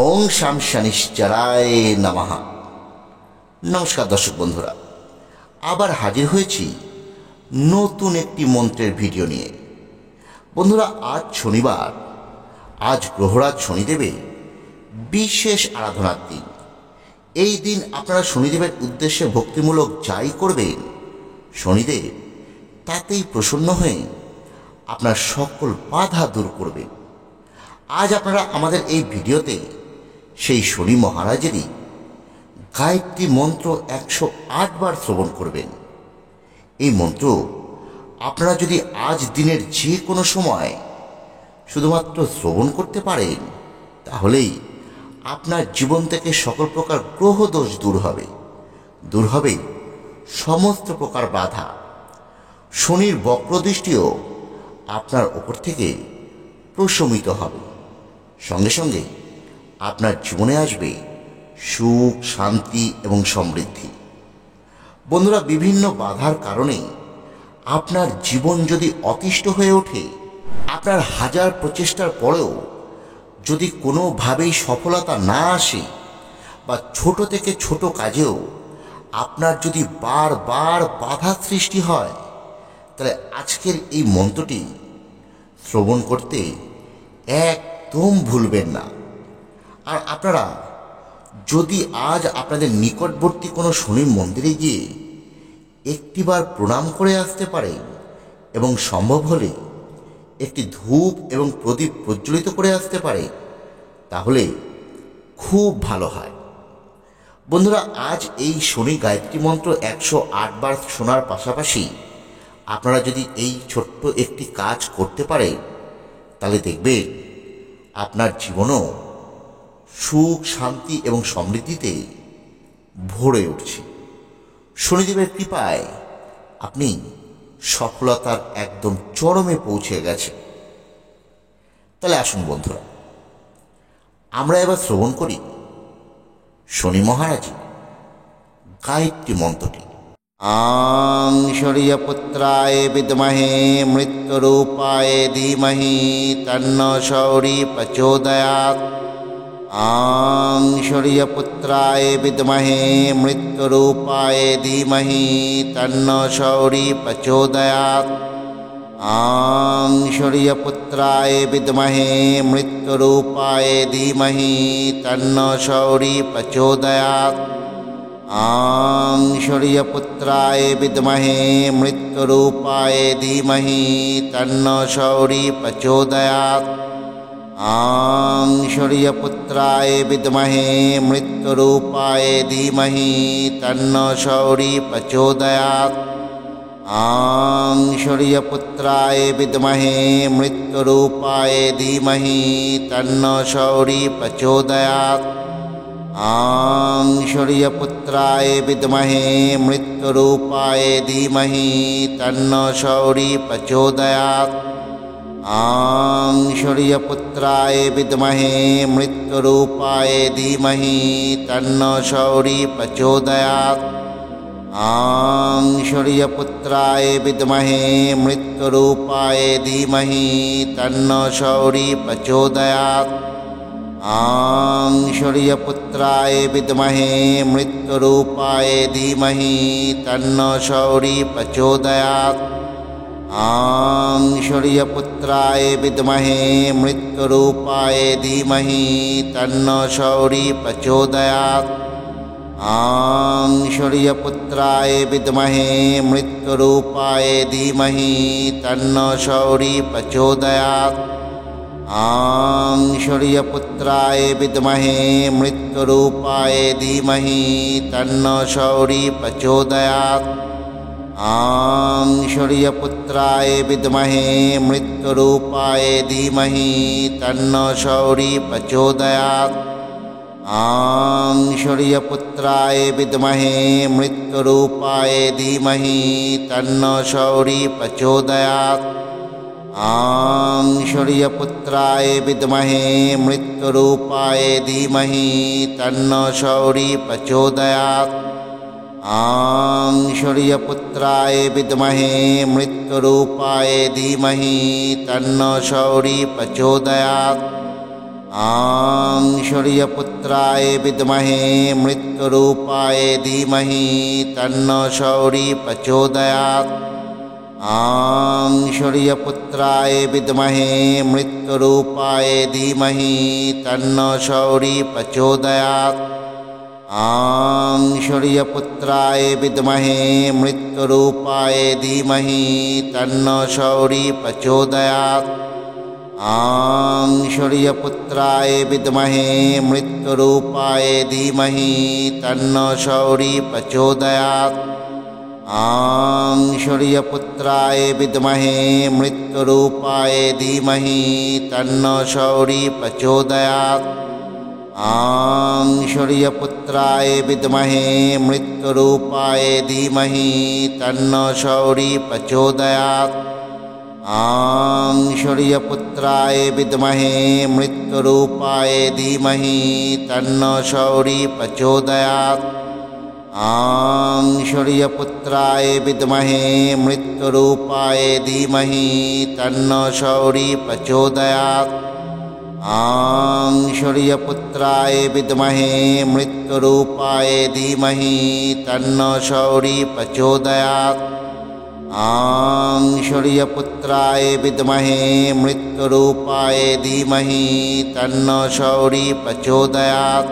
ওং শাম শনিশ্চরায় নমঃ। নমস্কার দর্শক বন্ধুরা, আবার হাজির হয়েছি নতুন একটি মন্ত্রের ভিডিও নিয়ে। বন্ধুরা, আজ শনিবার, আজ গ্রহরাজ শনিদেবের বিশেষ আরাধনার দিন। এই দিন আপনারা শনিদেবের উদ্দেশ্যে ভক্তিমূলক যাই করবেন, শনিদেব তাতেই প্রসন্ন হয়ে আপনার সকল বাধা দূর করবেন। আজ আপনারা আমাদের এই ভিডিওতে সেই শনি মহারাজেরই গায়ত্রী মন্ত্র 108 বার শ্রবণ করবেন। এই মন্ত্র আপনারা যদি আজ দিনের যে কোনো সময় শুধুমাত্র শ্রবণ করতে পারেন, তাহলেই আপনার জীবন থেকে সকল প্রকার গ্রহ দোষ দূর হবে সমস্ত প্রকার বাধা। শনির বক্রদৃষ্টিও আপনার ওপর থেকে প্রশমিত হবে। সঙ্গে সঙ্গে আপনার জীবনে আসবে সুখ, শান্তি এবং সমৃদ্ধি। বন্ধুরা, বিভিন্ন বাধার কারণে আপনার জীবন যদি অতিষ্ঠ হয়ে ওঠে, আপনার হাজার প্রচেষ্টার পরেও যদি কোনোভাবেই সফলতা না আসে, বা ছোট থেকে ছোট কাজেও আপনার যদি বারবার বাধা সৃষ্টি হয়, তাহলে আজকের এই মন্ত্রটি শ্রবণ করতে একদম ভুলবেন না। আর আপনারা যদি আজ আপনাদের নিকটবর্তী কোনো শনি মন্দিরে গিয়ে একটিবার প্রণাম করে আসতে পারেন এবং সম্ভব হলে একটি ধূপ এবং প্রদীপ প্রজ্বলিত করে আসতে পারে, তাহলে খুব ভালো হয়। বন্ধুরা, আজ এই শনি গায়ত্রী মন্ত্র 108 বার শোনার পাশাপাশি আপনারা যদি এই ছোট্ট একটি কাজ করতে পারেন, তাহলে দেখবেন আপনার জীবনও সুখ, শান্তি এবং সমৃদ্ধিতে ভরে উঠছে। শনিদেবের কৃপায় আপনি সফলতার একদম চরমে পৌঁছে গেছে। তাহলে আসুন বন্ধুরা, আমরা এবার শ্রবণ করি শনি মহারাজের গায়ত্রী মন্ত্রটি। আং শৌর্যপুত্রায় বিদ্মহে মৃত্যুরূপায় ধীমহি তন্ন শৌরি প্রচোদয়াৎ। আং শৌর্যপুত্রায় বিদ্মহে মৃত্যুরূপায় ধীমহি তন্ন শৌরি প্রচোদয়াৎ। আং শৌর্যপুত্রায় বিদ্মহে মৃত্যুরূপায় ধীমহি তন্ন শৌরি প্রচোদয়াৎ। আং শৌর্যপুত্রায় বিদ্মহে মৃত্যুরূপায় ধীমহি তন্ন শৌরি প্রচোদয়াৎ। আং শৌর্যপুত্রায় বিদ্মহে মৃত্যুরূপায় ধীমহি তন্ন শৌরি প্রচোদয়াৎ। আং শৌর্যপুত্রায় বিদ্মহে মৃত্যুরূপায় ধীমহি তন্ন শৌরি প্রচোদয়াৎ। আং শৌর্যপুত্রায় বিদ্মহে মৃত্যুরূপায় ধীমহি তন্ন শৌরি প্রচোদয়াৎ। আং শৌর্যপুত্রায় বিদ্মহে মৃত্যুরূপায় ধীমহি তন্ন শৌরি প্রচোদয়াৎ। আং শৌর্যপুত্রায় বিদ্মহে মৃত্যুরূপায় ধীমহি তন্ন শৌরি প্রচোদয়াৎ। আং শৌর্যপুত্রায় বিদ্মহে মৃত্যুরূপায় ধীমহি তন্ন শৌরি প্রচোদয়াৎ। আং শৌর্যপুত্রায় বিদ্মহে মৃত্যুরূপায় ধীমহি তন্ন শৌরি প্রচোদয়াৎ। আং শৌর্যপুত্রায় বিদ্মহে মৃত্যুরূপায় ধীমহি তন্ন শৌরি প্রচোদয়াৎ। আং শৌর্যপুত্রায় বিদ্মহে মৃত্যুরূপায় ধীমহি তন্ন শৌরি প্রচোদয়াৎ। আং শৌর্যপুত্রায় বিদ্মহে মৃত্যুরূপায় ধীমহি তন্ন শৌরি প্রচোদয়াৎ। আং শৌর্যপুত্রায় বিদ্মহে মৃত্যুরূপায় ধীমহি তন্ন শৌরি প্রচোদয়াৎ। আং শৌর্যপুত্রায় বিদ্মহে মৃত্যুরূপায় ধীমহি তন্ন শৌরি প্রচোদয়াৎ। আং শৌর্যপুত্রায় বিদ্মহে মৃত্যুরূপায় ধীমহি তন্ন শৌরি প্রচোদয়াৎ। आं शौर्यपुत्राय विद्महे मृत्युरूपाय धीमहि तन्नो शौरी प्रचोदयात्। आं शौर्यपुत्राय विद्महे मृत्युरूपाय धीमहि तन्नो शौरी प्रचोदयात्। आं शौर्यपुत्राय विद्महे मृत्युरूपाय धीमहि तन्नो शौरी प्रचोदयात्। आं शौर्यपुत्राय विद्महे मृत्युरूपाय धीमहि तन्नो शौरी प्रचोदयात्। आं शौर्यपुत्राय विद्महे मृत्युरूपाय धीमहि तन्नो शौरी प्रचोदयात्। आं शौर्यपुत्राय विद्महे मृत्युरूपाय धीमहि तन्नो शौरी प्रचोदयात्। आं शौर्यपुत्राय विद्महे मृत्युरूपाय धीमहि तन्नो शौरी प्रचोदयात्। आं शौर्यपुत्राय विद्महे मृत्युरूपाय धीमहि तन्नो शौरी प्रचोदयात्। आं शौर्यपुत्राय विद्महे मृत्युरूपाय धीमहि तन्नो शौरी प्रचोदयात्। आं शौर्यपुत्राय विद्महे मृत्युरूपाय धीमहि तन्नो शौरी प्रचोदयात्।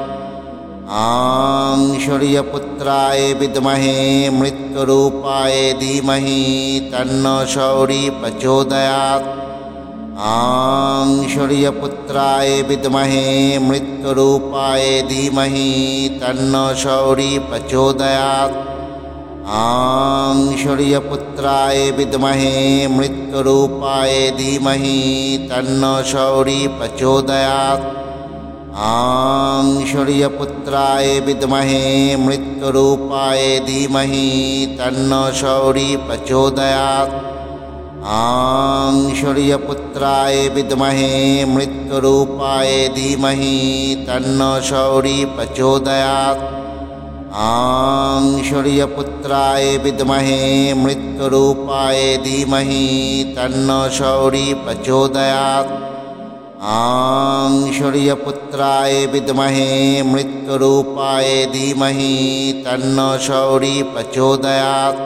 आं शौर्यपुत्राय विद्महे मृत्युरूपाय धीमहि तन्नो शौरी प्रचोदयात्। आं शौर्यपुत्राय विद्महे मृत्युरूपाय धीमहि तन्नो शौरी प्रचोदयात्। आं शौर्यपुत्राय विद्महे मृत्युरूपाय धीमहि तन्नो शौरी प्रचोदयात्। आं शौर्यपुत्राय विद्महे मृत्युरूपाय धीमहि तन्नो शौरी प्रचोदयात्। आं शौर्यपुत्राय विद्महे मृत्युरूपाय धीमहि तन्नो शौरी प्रचोदयात्। आं शौर्यपुत्राय विद्महे मृत्युरूपाय धीमहि तन्नो शौरी प्रचोदयात्। आं शौर्यपुत्राय विद्महे मृत्युरूपाय धीमहि तन्नो शौरी प्रचोदयात्।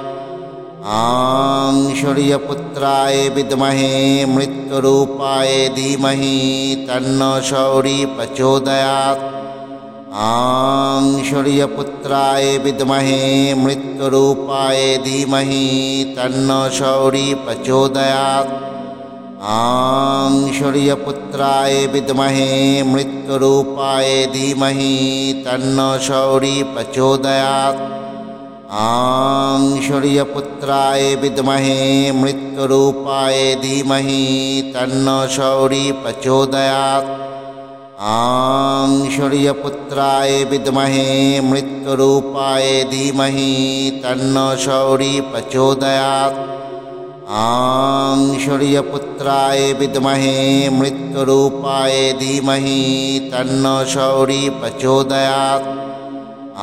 आं शौर्यपुत्राय विद्महे मृत्युरूपाय धीमहि तन्नो शौरी प्रचोदयात्। आं शौर्यपुत्राय विद्महे मृत्युरूपाय धीमहि तन्नो शौरी प्रचोदयात्। आं शौर्यपुत्राय विद्महे मृत्युरूपाय धीमहि तन्नो शौरी प्रचोदयात्। आं शौर्यपुत्राय विद्महे मृत्युरूपाय धीमहि तन्नो शौरी प्रचोदयात्। आं शौर्यपुत्राय विद्महे मृत्युरूपाय धीमहि तन्नो शौरी प्रचोदयात्। आं शौर्यपुत्राय विद्महे मृत्युरूपाय धीमहि तन्नो शौरी प्रचोदयात्।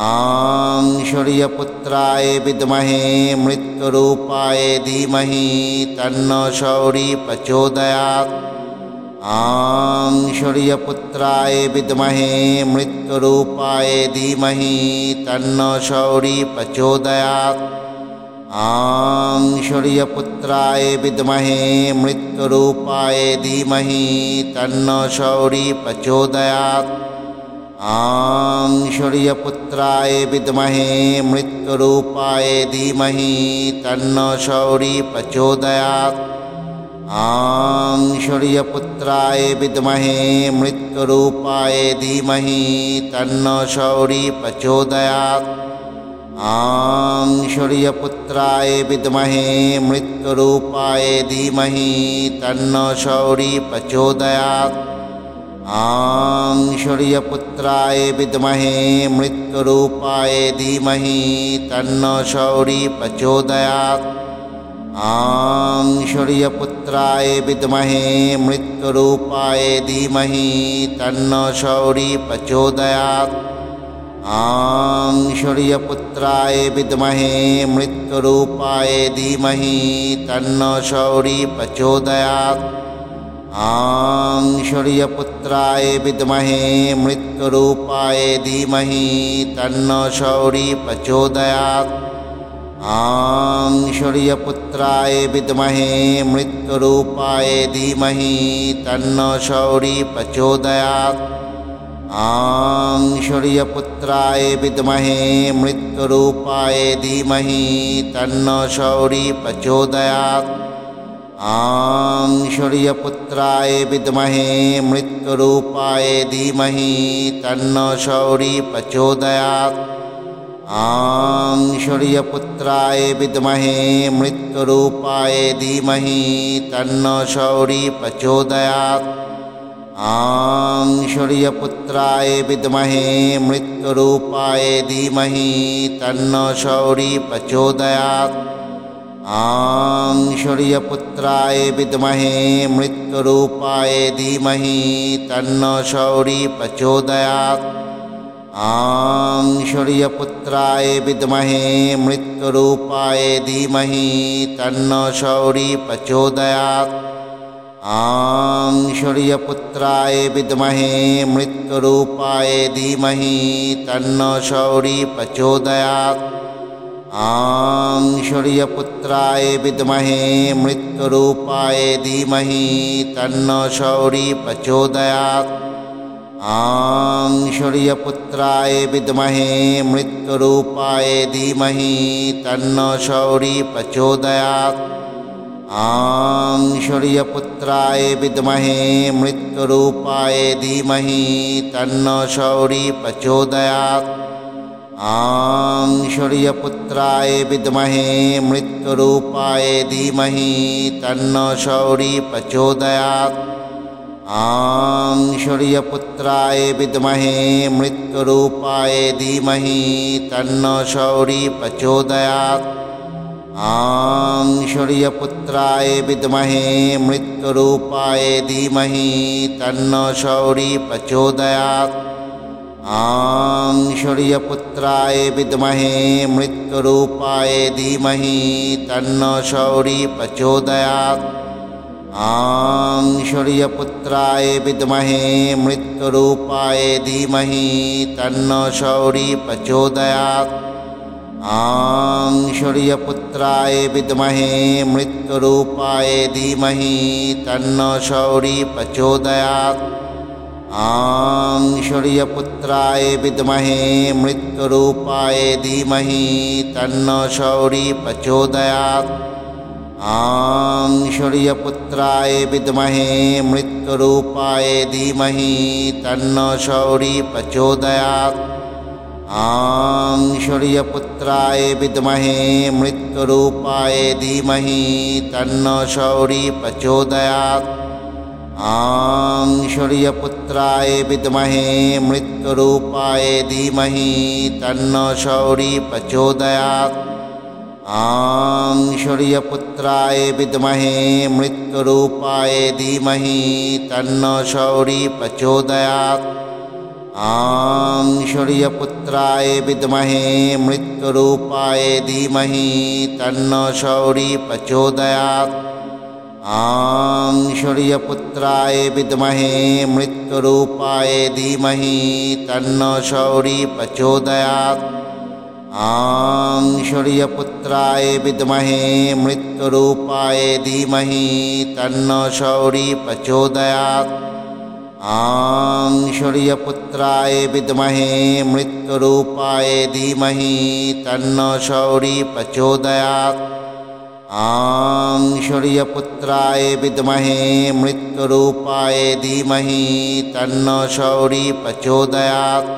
आं शौर्यपुत्राय विद्महे मृत्युरूपाय धीमहि तन्नो शौरी प्रचोदयात्। आं शौर्यपुत्राय विद्महे मृत्युरूपाय धीमहि तन्नो शौरी प्रचोदयात्। आं शौर्यपुत्राय विद्महे मृत्युरूपाय धीमहि तन्नो शौरी प्रचोदयात्। आं शौर्यपुत्राय विद्महे मृत्युरूपाय धीमहि तन्नो शौरी प्रचोदयात्। आं शौर्यपुत्राय विद्महे मृत्युरूपाय धीमहि तन्नो शौरी प्रचोदयात्। आं शौर्यपुत्राय विद्महे मृत्युरूपाय धीमहि तन्नो शौरी प्रचोदयात्। आं शौर्यपुत्राय विद्महे मृत्युरूपाय धीमहि तन्नो शौरी प्रचोदयात्। आं शौर्यपुत्राय विद्महे मृत्युरूपाय धीमहि तन्नो शौरी प्रचोदयात्। आं शौर्यपुत्राय विद्महे मृत्युरूपाय धीमहि तन्नो शौरी प्रचोदयात्। आं शौर्यपुत्राय विद्महे मृत्युरूपाय धीमहि तन्नो शौरी प्रचोदयात्। आं शौर्यपुत्राय विद्महे मृत्युरूपाय धीमहि तन्नो शौरी प्रचोदयात्। आं शौर्यपुत्राय विद्महे मृत्युरूपाय धीमहि तन्नो शौरी प्रचोदयात्। आं शौर्यपुत्राय विद्महे मृत्युरूपाय धीमहि तन्नो शौरी प्रचोदयात्। आं शौर्यपुत्राय विद्महे मृत्युरूपाय धीमहि तन्नो शौरी प्रचोदयात्। आं शौर्यपुत्राय विद्महे मृत्युरूपाय धीमहि तन्नो शौरी प्रचोदयात्। आं शौर्यपुत्राय विद्महे मृत्युरूपाय धीमहि तन्नो शौरी प्रचोदयात्। आं शौर्यपुत्राय विद्महे मृत्युरूपाय धीमहि तन्नो शौरी प्रचोदयात्। आं शौर्यपुत्राय विद्महे मृत्युरूपाय धीमहि तन्नो शौरी प्रचोदयात्। आं शौर्यपुत्राय विद्महे मृत्युरूपाय धीमहि तन्नो शौरी प्रचोदयात्। आं शौर्यपुत्राय विद्महे मृत्युरूपाय धीमहि तन्नो शौरी प्रचोदयात्। आं शौर्यपुत्राय विद्महे मृत्युरूपाय धीमहि तन्नो शौरी प्रचोदयात्। आं शौर्यपुत्राय विद्महे मृत्युरूपाय धीमहि तन्नो शौरी प्रचोदयात्। आं शौर्यपुत्राय विद्महे मृत्युरूपाय धीमहि तन्नो शौरी प्रचोदयात्। आं शौर्यपुत्राय विद्महे मृत्युरूपाय धीमहि तन्नो शौरी प्रचोदयात्। आं शौर्यपुत्राय विद्महे मृत्युरूपाय धीमहि तन्नो शौरी प्रचोदयात्। आं शौर्यपुत्राय विद्महे मृत्युरूपाय धीमहि तन्नो शौरी प्रचोदयात्। आं शौर्यपुत्राय विद्महे मृत्युरूपाय धीमहि तन्नो शौरी प्रचोदयात्। आं शौर्यपुत्राय विद्महे मृत्युरूपाय धीमहि तन्नो शौरी प्रचोदयात्। आं शौर्यपुत्राय विद्महे मृत्युरूपाय धीमहि तन्नो शौरी प्रचोदयात्। आं शौर्यपुत्राय विद्महे मृत्युरूपाय धीमहि तन्नो शौरी प्रचोदयात्। आं शौर्यपुत्राय विद्महे मृत्युरूपाय धीमहि तन्नो शौरी प्रचोदयात्। आं शौर्यपुत्राय विद्महे मृत्युरूपाय धीमहि तन्नो शौरी प्रचोदयात्। आं शौर्यपुत्राय विद्महे मृत्युरूपाय धीमहि तन्नो शौरी प्रचोदयात्। आं शौर्यपुत्राय विद्महे मृत्युरूपाय धीमहि तन्नो शौरी प्रचोदयात्। आं शौर्यपुत्राय विद्महे मृत्युरूपाय धीमहि तन्नो शौरी प्रचोदयात्। आं शौर्यपुत्राय विद्महे मृत्युरूपाय धीमहि तन्नो शौरी प्रचोदयात्। आं शौर्यपुत्राय विद्महे मृत्युरूपाय धीमहि तन्नो शौरी प्रचोदयात्।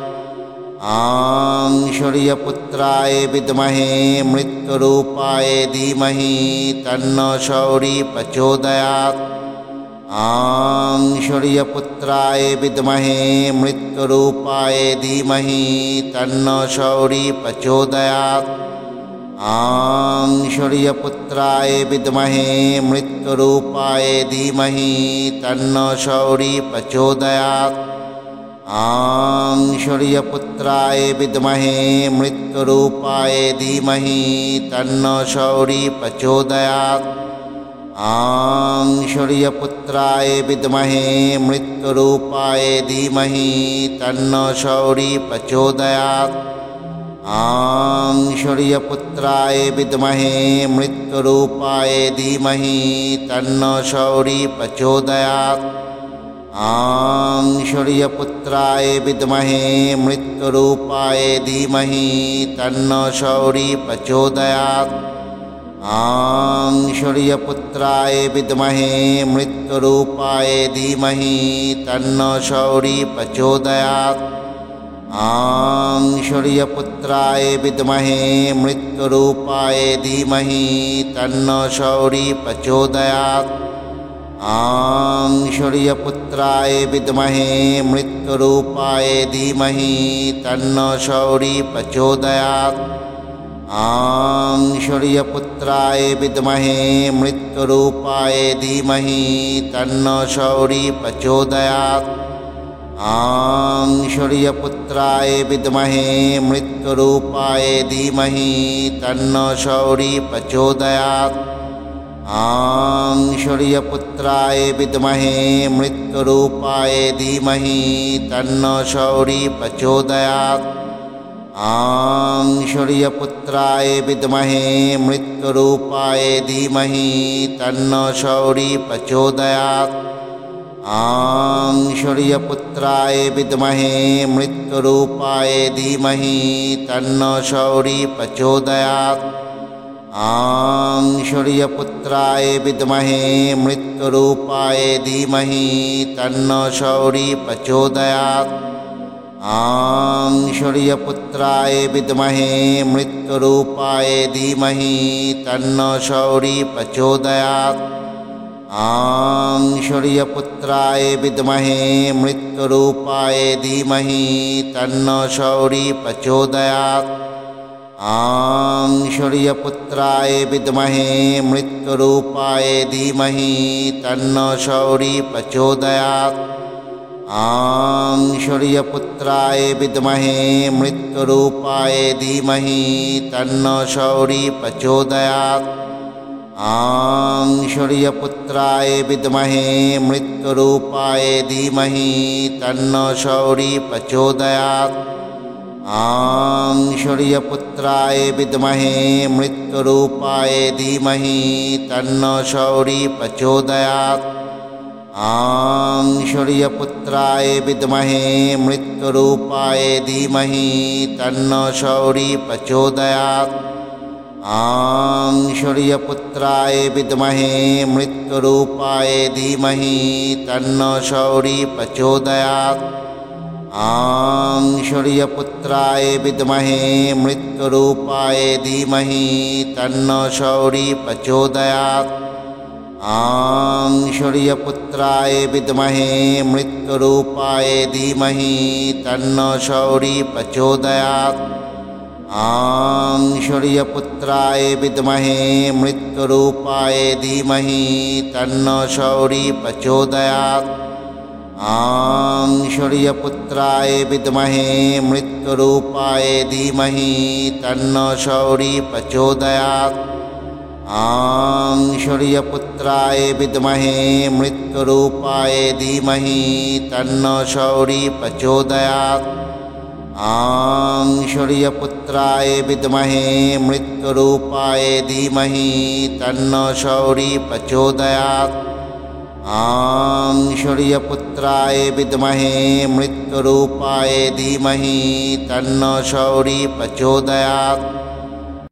आं शौर्यपुत्राय विद्महे मृत्युरूपाय धीमहि तन्नो शौरी प्रचोदयात्। आं शौर्यपुत्राय विद्महे मृत्युरूपाय धीमहि तन्नो शौरी प्रचोदयात्। आं शौर्यपुत्राय विद्महे मृत्युरूपाय धीमहि तन्नो शौरी प्रचोदयात्। आं शौर्यपुत्राय विद्महे मृत्युरूपाय धीमहि तन्नो शौरी प्रचोदयात्। आं शौर्यपुत्राय विद्महे मृत्युरूपाय धीमहि तन्नो शौरी प्रचोदयात्। आं शौर्यपुत्राय विद्महे मृत्युरूपाय धीमहि तन्नो शौरी प्रचोदयात्। आं शौर्यपुत्राय विद्महे मृत्युरूपाय धीमहि तन्नो शौरी प्रचोदयात्। आं शौर्यपुत्राय विद्महे मृत्युरूपाय धीमहि तन्नो शौरी प्रचोदयात्। आं शौर्यपुत्राय विद्महे मृत्युरूपाय धीमहि तन्नो शौरी प्रचोदयात्। आं शौर्यपुत्राय विद्महे मृत्युरूपाय धीमहि तन्नो शौरी प्रचोदयात्। आं शौर्यपुत्राय विद्महे मृत्युरूपाय धीमहि तन्नो शौरी प्रचोदयात्। आं शौर्यपुत्राय विद्महे मृत्युरूपाय धीमहि तन्नो शौरी प्रचोदयात्। आं शौर्यपुत्राय विद्महे मृत्युरूपाय धीमहि तन्नो शौरी प्रचोदयात्। आं शौर्यपुत्राय विद्महे मृत्युरूपाय धीमहि तन्नो शौरी प्रचोदयात्। आं शौर्यपुत्राय विद्महे मृत्युरूपाय धीमहि तन्नो शौरी प्रचोदयात्। आं शौर्यपुत्राय विद्महे मृत्युरूपाय धीमहि तन्नो शौरी प्रचोदयात्। आं शौर्यपुत्राय विद्महे मृत्युरूपाय धीमहि तन्नो शौरी प्रचोदयात्। आं शौर्यपुत्राय विद्महे मृत्युरूपाय धीमहि तन्नो शौरी प्रचोदयात्। आं शौर्यपुत्राय विद्महे मृत्युरूपाय धीमहि तन्नो शौरी प्रचोदयात्। आं शौर्यपुत्राय विद्महे मृत्युरूपाय धीमहि तन्नो शौरी प्रचोदयात्। आं शौर्यपुत्राय विद्महे मृत्युरूपाय धीमहि तन्नो शौरी प्रचोदयात्। आं शौर्यपुत्राय विद्महे मृत्युरूपाय धीमहि तन्नो शौरी प्रचोदयात्। आं शौर्यपुत्राय विद्महे मृत्युरूपाय धीमहि तन्नो शौरी प्रचोदयात्। आं शौर्यपुत्राय विद्महे मृत्युरूपाय धीमहि तन्नो शौरी प्रचोदयात्। आं शौर्यपुत्राय विद्महे मृत्युरूपाय धीमहि तन्नो शौरी प्रचोदयात्। आं शौर्यपुत्राय विद्महे मृत्युरूपाय धीमहि तन्नो शौरी प्रचोदयात्। आं शौर्यपुत्राय विद्महे मृत्युरूपाय धीमहि तन्नो शौरी प्रचोदयात्। आं शौर्यपुत्राय विद्महे मृत्युरूपाय धीमहि तन्नो शौरी प्रचोदयात्। आं शौर्यपुत्राय विद्महे मृत्युरूपाय धीमहि तन्नो शौरी प्रचोदयात्। आं शौर्यपुत्राय विद्महे मृत्युरूपाय धीमहि तन्नो शौरी प्रचोदयात्। आं शौर्यपुत्राय विद्महे मृत्युरूपाय धीमहि तन्नो शौरी प्रचोदयात्।